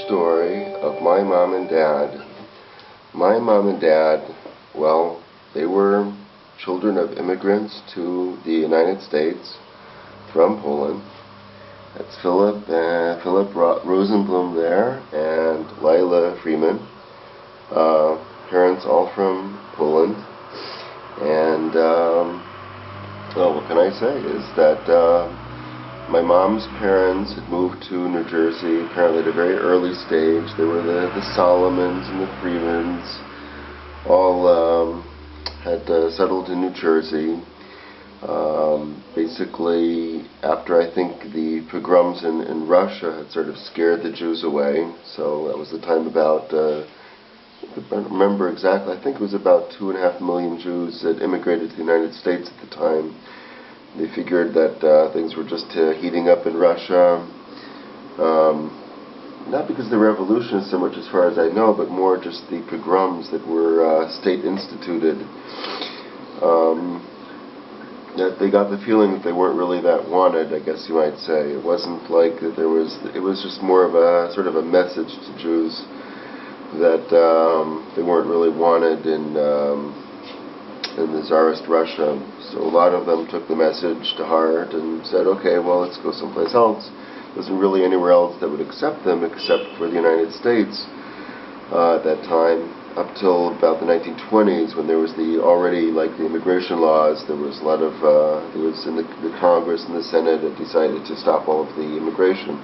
story of my mom and dad. My mom and dad, well, they were children of immigrants to the United States from Poland. That's Philip Rosenblum there and Lila Freeman. Parents all from Poland. And, well, what can I say is that my mom's parents had moved to New Jersey apparently at a very early stage. They were the Solomons and the Freemans, all had settled in New Jersey. Basically, after I think the pogroms in Russia had sort of scared the Jews away, so that was the time about, I don't remember exactly, I think it was about 2.5 million Jews that immigrated to the United States at the time. They figured that things were just heating up in Russia, not because of the revolution so much as far as I know, but more just the pogroms that were state-instituted. That they got the feeling that they weren't really that wanted, I guess you might say. It wasn't like that there was, it was just more of a sort of a message to Jews that they weren't really wanted in the Tsarist Russia. So a lot of them took the message to heart and said, okay, well, let's go someplace else. There wasn't really anywhere else that would accept them except for the United States at that time, up till about the 1920s, when there was already the immigration laws. There was a lot of, there was in the Congress and the Senate that decided to stop all of the immigration.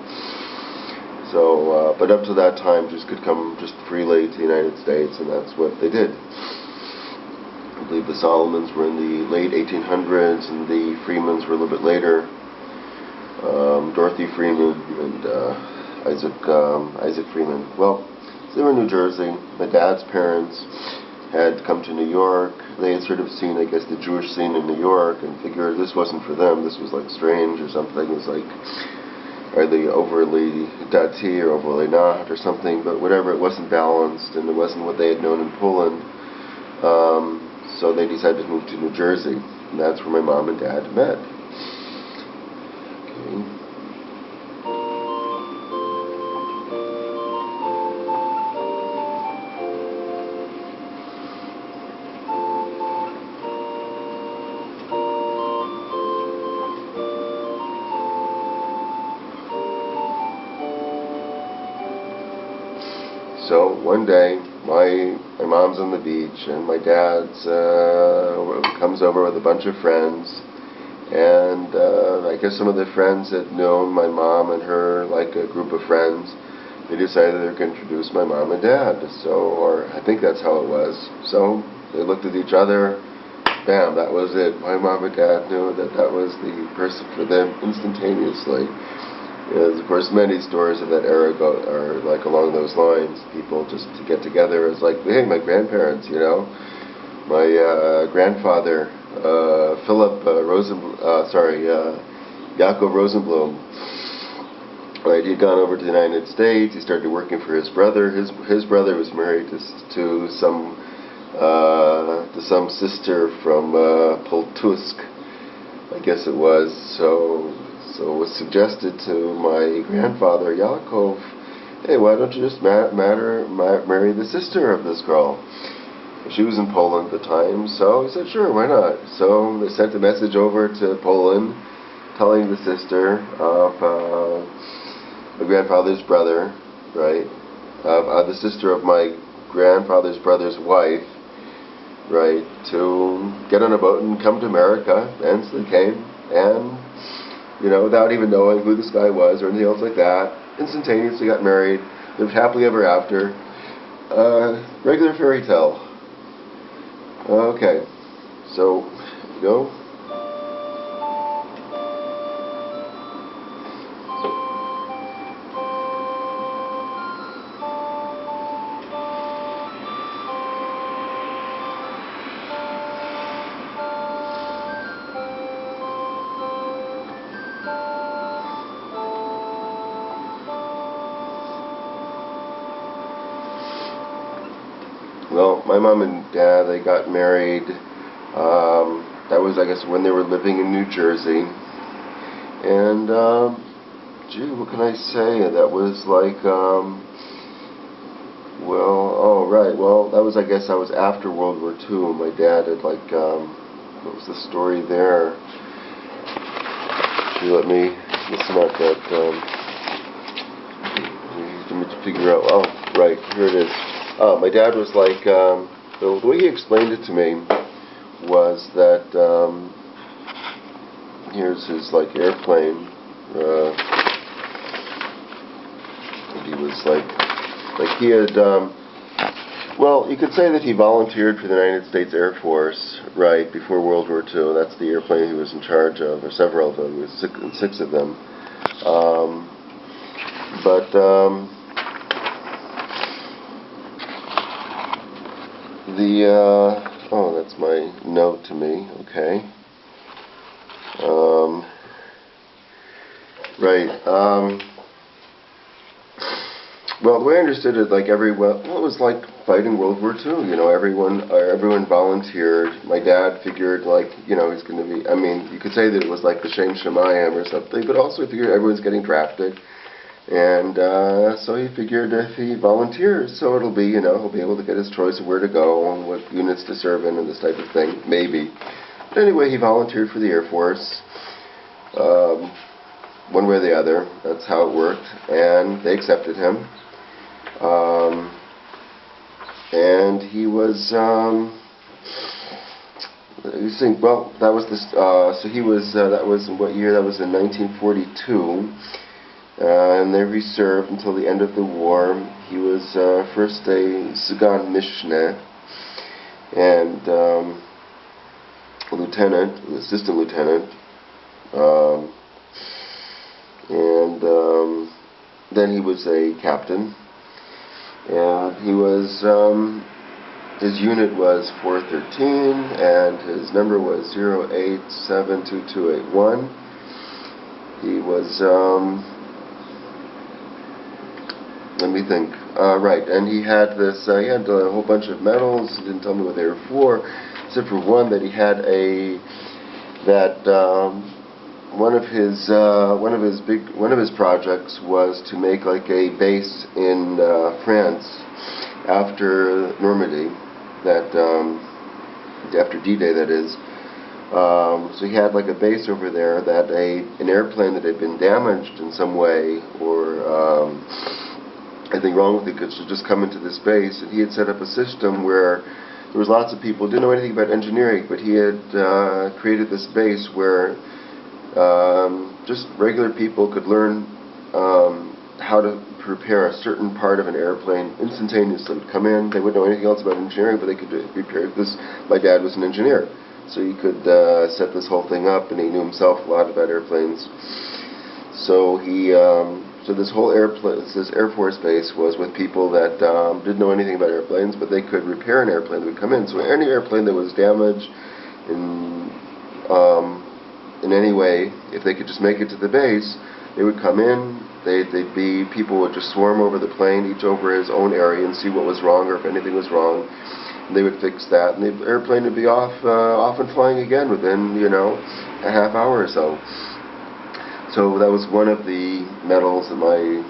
So, but up to that time, Jews could come just freely to the United States, and that's what they did. I believe the Solomons were in the late 1800s, and the Freemans were a little bit later. Dorothy Freeman and Isaac Freeman. Well, so they were in New Jersey. My dad's parents had come to New York. They had sort of seen, I guess, the Jewish scene in New York and figured this wasn't for them. This was like strange or something. It was like, are they overly dati or overly not or something? But whatever, it wasn't balanced and it wasn't what they had known in Poland. So they decided to move to New Jersey, and that's where my mom and dad met. Okay. So one day, my mom's on the beach, and my dad's comes over with a bunch of friends, and I guess some of the friends had known my mom and her, like a group of friends. They decided they were going to introduce my mom and dad. So, or I think that's how it was. So they looked at each other. Bam! That was it. My mom and dad knew that that was the person for them instantaneously. There's, of course, many stories of that era are like along those lines. People just to get together as like, hey, my grandparents, you know, my grandfather, Philip Yaakov Rosenblum. Right, he'd gone over to the United States. He started working for his brother. His brother was married to some sister from Poltusk, I guess it was. So it was suggested to my grandfather, Yaakov, hey, why don't you just marry the sister of this girl? She was in Poland at the time, so he said, sure, why not? So they sent a message over to Poland telling the sister of my grandfather's brother, right, of the sister of my grandfather's brother's wife, right, to get on a boat and come to America. And so they came, and you know, without even knowing who this guy was or anything else like that, instantaneously got married, lived happily ever after. Regular fairy tale. Okay, so, here we go. Well, my mom and dad, they got married, that was, I guess, when they were living in New Jersey, and, gee, what can I say, that was like, Well, oh right. Well, that was, I guess, I was after World War II. My dad had like, what was the story there? You let me. It's not that. Let me figure out. Oh, right. Here it is. My dad was like, the way he explained it to me was that here's his like airplane. And he was like he had. Well, you could say that he volunteered for the United States Air Force, right, before World War II. That's the airplane he was in charge of, or several of them. There was six of them. Oh, that's my note to me, okay. Right. Well, the way I understood it, like well, it was like fighting World War II. You know, everyone volunteered. My dad figured, like, you know, he's going to be. I mean, you could say that it was like the Shem Shemayim or something, but also he figured everyone's getting drafted, and so he figured if he volunteers, so it'll be, you know, he'll be able to get his choice of where to go and what units to serve in and this type of thing, maybe. But anyway, he volunteered for the Air Force. One way or the other, that's how it worked, and they accepted him. And he was, you think, well, that was this, so he was, that was in what year? That was in 1942, and there he served until the end of the war. He was first a Sagan Mishneh, and a lieutenant, an assistant lieutenant, and then he was a captain. And he was, his unit was 413, and his number was 0872281. He was, let me think, right, and he had this, he had a whole bunch of medals. He didn't tell me what they were for, except for one that he had one of his projects was to make like a base in France after Normandy, after D-Day, that is. So he had like a base over there that an airplane that had been damaged in some way or anything wrong with it could just come into this base, and he had set up a system where there was lots of people who didn't know anything about engineering, but he had created this base where just regular people could learn how to prepare a certain part of an airplane instantaneously. Come in, they wouldn't know anything else about engineering, but they could repair this. My dad was an engineer, so he could set this whole thing up, and he knew himself a lot about airplanes. So so this whole this Air Force base was with people that didn't know anything about airplanes, but they could repair an airplane that would come in. So any airplane that was damaged in any way, if they could just make it to the base, they would come in. People would just swarm over the plane, each over his own area, and see what was wrong or if anything was wrong. And they would fix that, and the airplane would be off and flying again within, you know, a half hour or so. So that was one of the medals that my